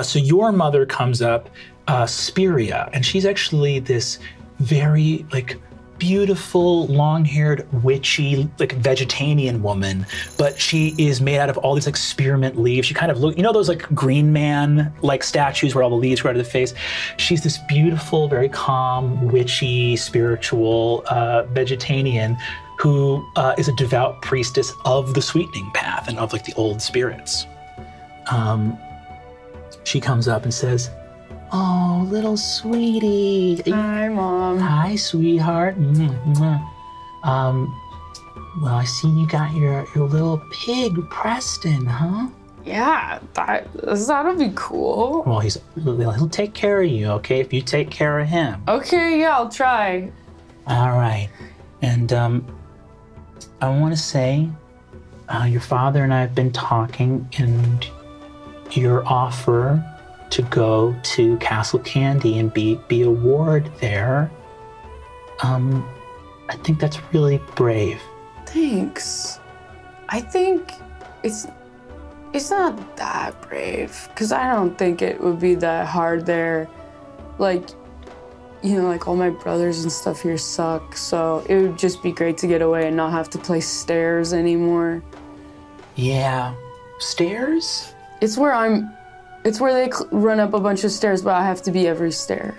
So your mother comes up, Spearia, and she's actually this very like beautiful, long-haired, witchy, like vegetarian woman, but she is made out of all these like spearmint leaves. She kind of look, you know those like Green Man like statues where all the leaves grow out of the face? She's this beautiful, very calm, witchy, spiritual vegetarian who is a devout priestess of the sweetening path and of like the old spirits. She comes up and says, "Oh, little sweetie." Hi, Mom. Hi, sweetheart. Well, I see you got your little pig, Preston, huh? Yeah, that'll be cool. Well, he'll take care of you, okay, if you take care of him. Okay, yeah, I'll try. All right. And I want to say, your father and I have been talking, and your offer to go to Castle Candy and be a ward there, I think that's really brave. Thanks. I think it's not that brave, because I don't think it would be that hard there. Like, you know, like all my brothers and stuff here suck, so it would just be great to get away and not have to play stairs anymore. Yeah. Stairs? It's where they run up a bunch of stairs, but I have to be every stair.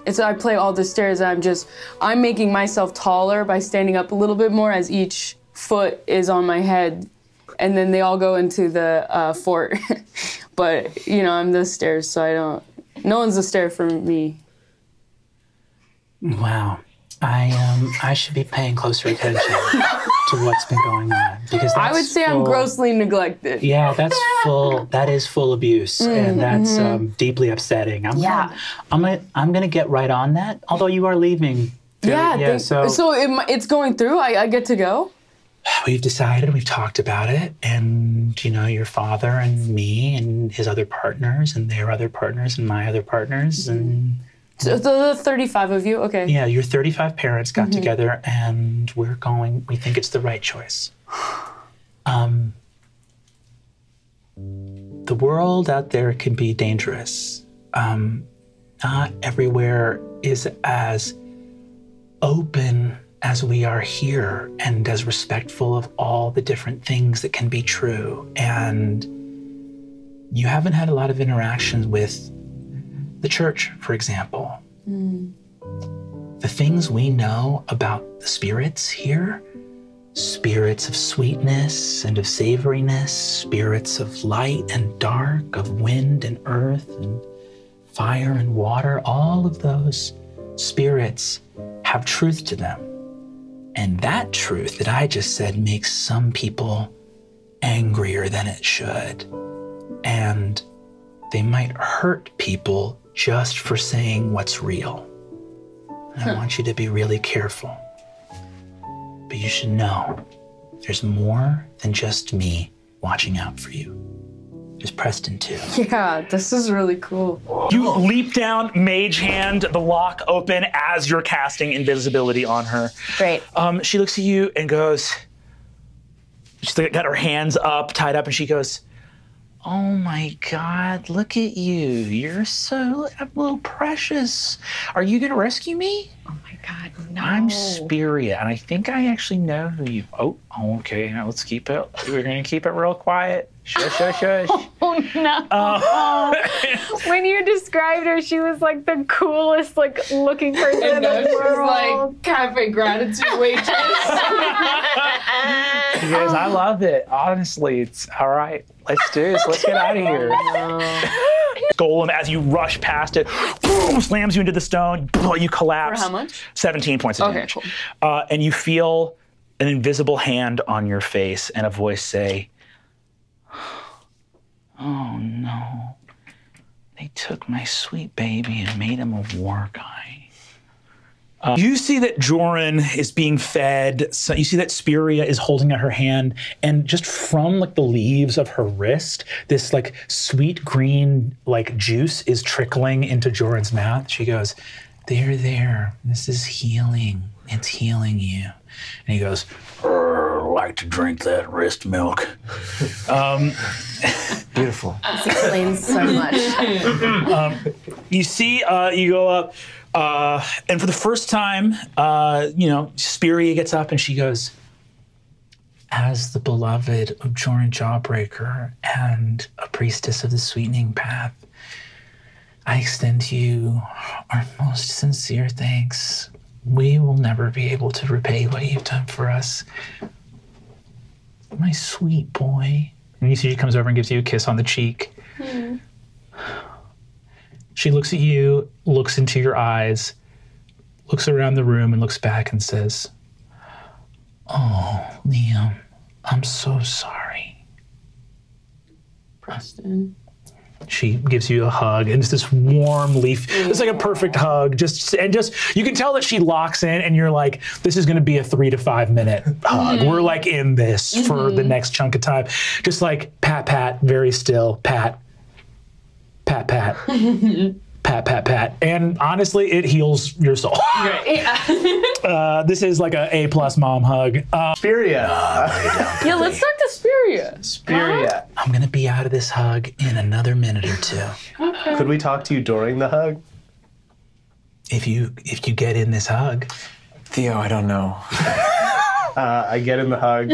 I play all the stairs, and I'm making myself taller by standing up a little bit more as each foot is on my head, and then they all go into the fort. But, you know, I'm the stairs, so no one's a stair for me. Wow. I should be paying closer attention to what's been going on, because I would say I'm grossly neglected. Yeah, that is full abuse, and that's deeply upsetting. I'm gonna get right on that. Although you are leaving. So it's going through. I get to go. We've decided. We've talked about it, and you know, your father and me and his other partners and their other partners and my other partners and. So the 35 of you, okay. Yeah, your 35 parents got together, and we think it's the right choice. The world out there can be dangerous. Not everywhere is as open as we are here and as respectful of all the different things that can be true. And you haven't had a lot of interactions with the church, for example. The things we know about the spirits here, spirits of sweetness and of savoriness, spirits of light and dark, of wind and earth and fire and water, all of those spirits have truth to them. And that truth that I just said makes some people angrier than it should. And they might hurt people just for saying what's real. And I want you to be really careful. But you should know there's more than just me watching out for you. There's Preston too. Yeah, this is really cool. You leap down, mage hand, the lock open as you're casting invisibility on her. Great. She looks at you and goes, she's got her hands up, tied up, and she goes, "Oh my God, look at you. You're so a little precious. Are you gonna rescue me?" Oh my God, no. I'm Spearia, and I think I actually know who you, okay, now let's keep it, we're gonna keep it real quiet. Shush, shush, shush. Oh no. When you described her, she was like the coolest, like looking person in the world. She's like cafe gratitude waitress. You guys, I love it. Honestly, it's all right. Let's do this. Let's get out of here. Golem, as you rush past it, boom, slams you into the stone. You collapse. For how much? 17 points of damage. Cool. And you feel an invisible hand on your face and a voice say, "Oh no, they took my sweet baby and made him a war guy." You see that Joran is being fed. So you see that Spearia is holding out her hand, and just from like the leaves of her wrist, this like sweet green like juice is trickling into Joran's mouth. She goes, there. This is healing. It's healing you." And he goes, "Like to drink that wrist milk." Beautiful. This explains so much. You see, you go up, and for the first time, Spearia gets up and she goes, as the beloved of Joran Jawbreaker and a priestess of the sweetening path, I extend to you our most sincere thanks. We will never be able to repay what you've done for us. My sweet boy. And you see she comes over and gives you a kiss on the cheek. Mm. She looks at you, looks into your eyes, looks around the room and looks back and says, oh, Liam, I'm so sorry. Preston. She gives you a hug, and it's this warm leaf. It's like a perfect hug. Just you can tell that she locks in, and you're like, this is going to be a 3 to 5 minute hug. We're like in this for the next chunk of time. Just like pat, pat, very still, pat, pat, pat. Pat, pat, pat. And honestly, it heals your soul. Right. Yeah. This is like a A+ mom hug. Spearia. Yeah, let's talk to Spearia. Spearia. I'm gonna be out of this hug in another minute or two. Okay. Could we talk to you during the hug? If you get in this hug. Theo, I don't know. I get in the hug.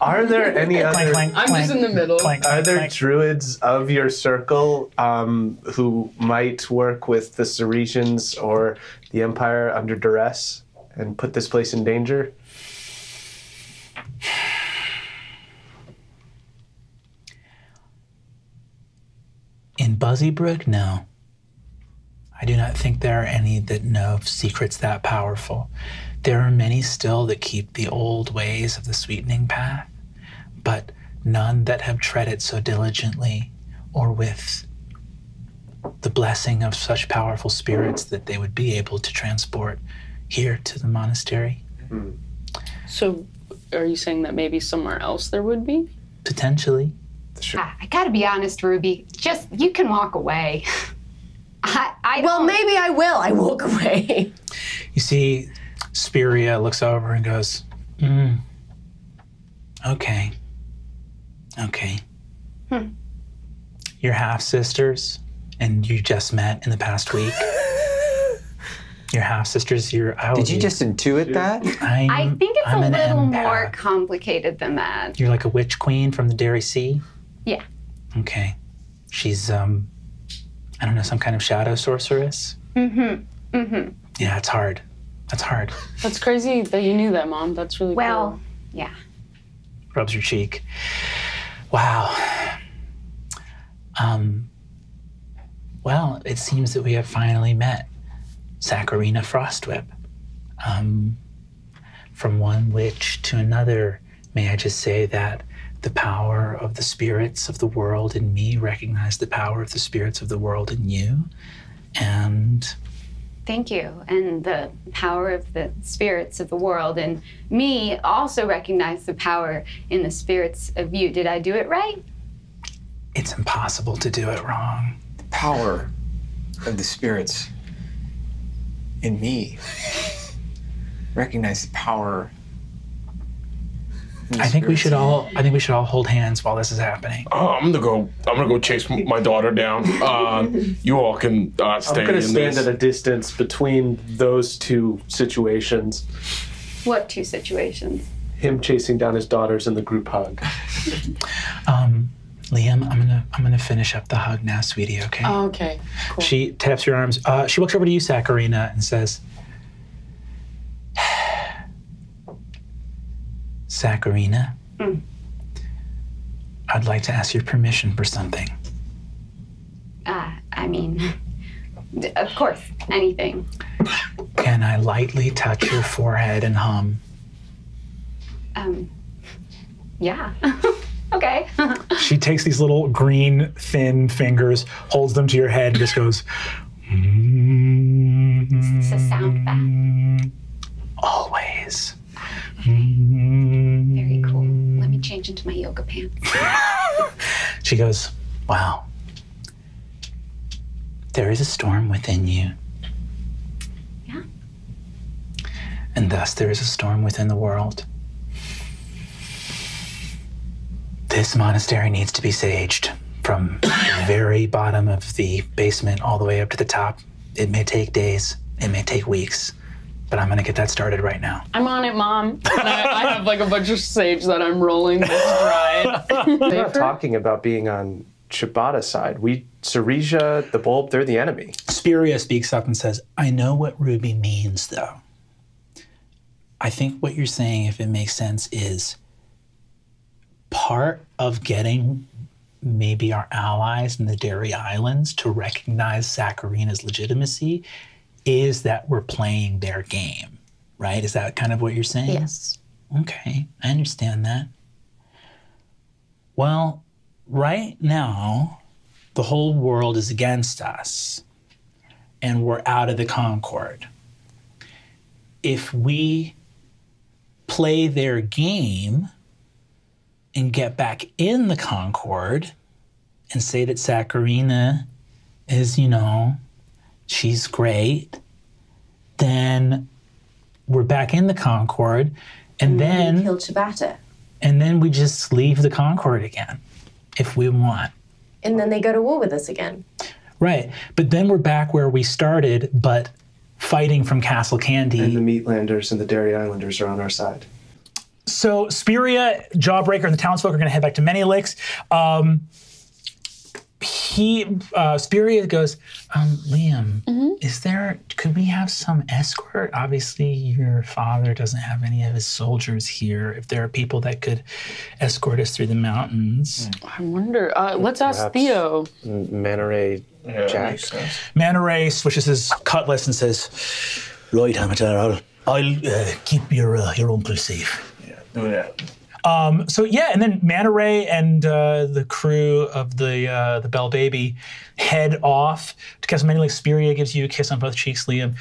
Are there any other... Clank, I'm just in the middle. clank, Are there clank. druids of your circle who might work with the Ceresians or the Empire under duress and put this place in danger? In Buzzybrook, no. I do not think there are any that know of secrets that powerful. There are many still that keep the old ways of the sweetening path, but none that have tread it so diligently or with the blessing of such powerful spirits that they would be able to transport here to the monastery. So, are you saying that maybe somewhere else there would be? Potentially. I gotta be honest, Ruby. Just, you can walk away. Well, maybe I will. I walk away. You see, Spearia looks over and goes, okay. Okay. You're half-sisters, and you just met in the past week. You're half-sisters. Did you just intuit that? I think it's I'm a an little empath. more complicated than that. You're like a witch queen from the Dairy Sea? Yeah. Okay. She's, I don't know, some kind of shadow sorceress? Yeah, it's hard. That's hard. That's crazy that you knew that, Mom. That's really Well, yeah. Rubs your cheek. Wow. Well, it seems that we have finally met Saccharina Frostwhip. From one witch to another, may I just say that the power of the spirits of the world in me recognize the power of the spirits of the world in you. And Thank you. And the power of the spirits of the world and me also recognize the power in the spirits of you. Did I do it right? it's impossible to do it wrong. The power of the spirits in me. Recognize the power. I think we should all hold hands while this is happening. I'm gonna go chase my daughter down. You all can stay. I'm gonna stand at a distance between those two situations. What two situations? Him chasing down his daughters and the group hug. Liam, I'm gonna finish up the hug now, sweetie. Okay. Oh, okay. Cool. She taps your arms. She walks over to you, Saccharina, and says, Saccharina, I'd like to ask your permission for something. I mean, of course, anything. Can I lightly touch your forehead and hum? Yeah. Okay. She takes these little green, thin fingers, holds them to your head, and just goes, Is this a sound bath? Always. Very cool. Let me change into my yoga pants. She goes, wow. There is a storm within you. Yeah. And thus there is a storm within the world. This monastery needs to be saged from the very bottom of the basement all the way up to the top. It may take days, it may take weeks, but I'm gonna get that started right now. I'm on it, Mom. And I have like a bunch of sage that I'm rolling this dried. We're not talking about being on Shibata's side. Ceresia, the bulb, they're the enemy. Spearia speaks up and says, I know what Ruby means, though. I think what you're saying, if it makes sense, is part of getting maybe our allies in the Dairy Islands to recognize Saccharina's legitimacy is that we're playing their game, right? Is that kind of what you're saying? Yes. Okay, I understand that. Well, right now, the whole world is against us, and we're out of the Concord. If we play their game and get back in the Concord and say that Saccharina is, you know, she's great, then we're back in the Concord, and then kill Shibata. And then we just leave the Concord again, if we want. And then they go to war with us again. Right, but then we're back where we started, but fighting from Castle Candy. And the Meatlanders and the Dairy Islanders are on our side. So Spearia, Jawbreaker, and the townsfolk are going to head back to Many Licks. Spearia goes, Liam, could we have some escort? Obviously, your father doesn't have any of his soldiers here. If there are people that could escort us through the mountains. I wonder, let's ask Theo. Manta Ray Jack. Manta Ray switches his cutlass and says, right, Amateur, I'll keep your uncle safe. Yeah, do that. So yeah, and then Manta Ray and the crew of the Bell Baby head off to Castle Many Licks. Spearia gives you a kiss on both cheeks, Liam.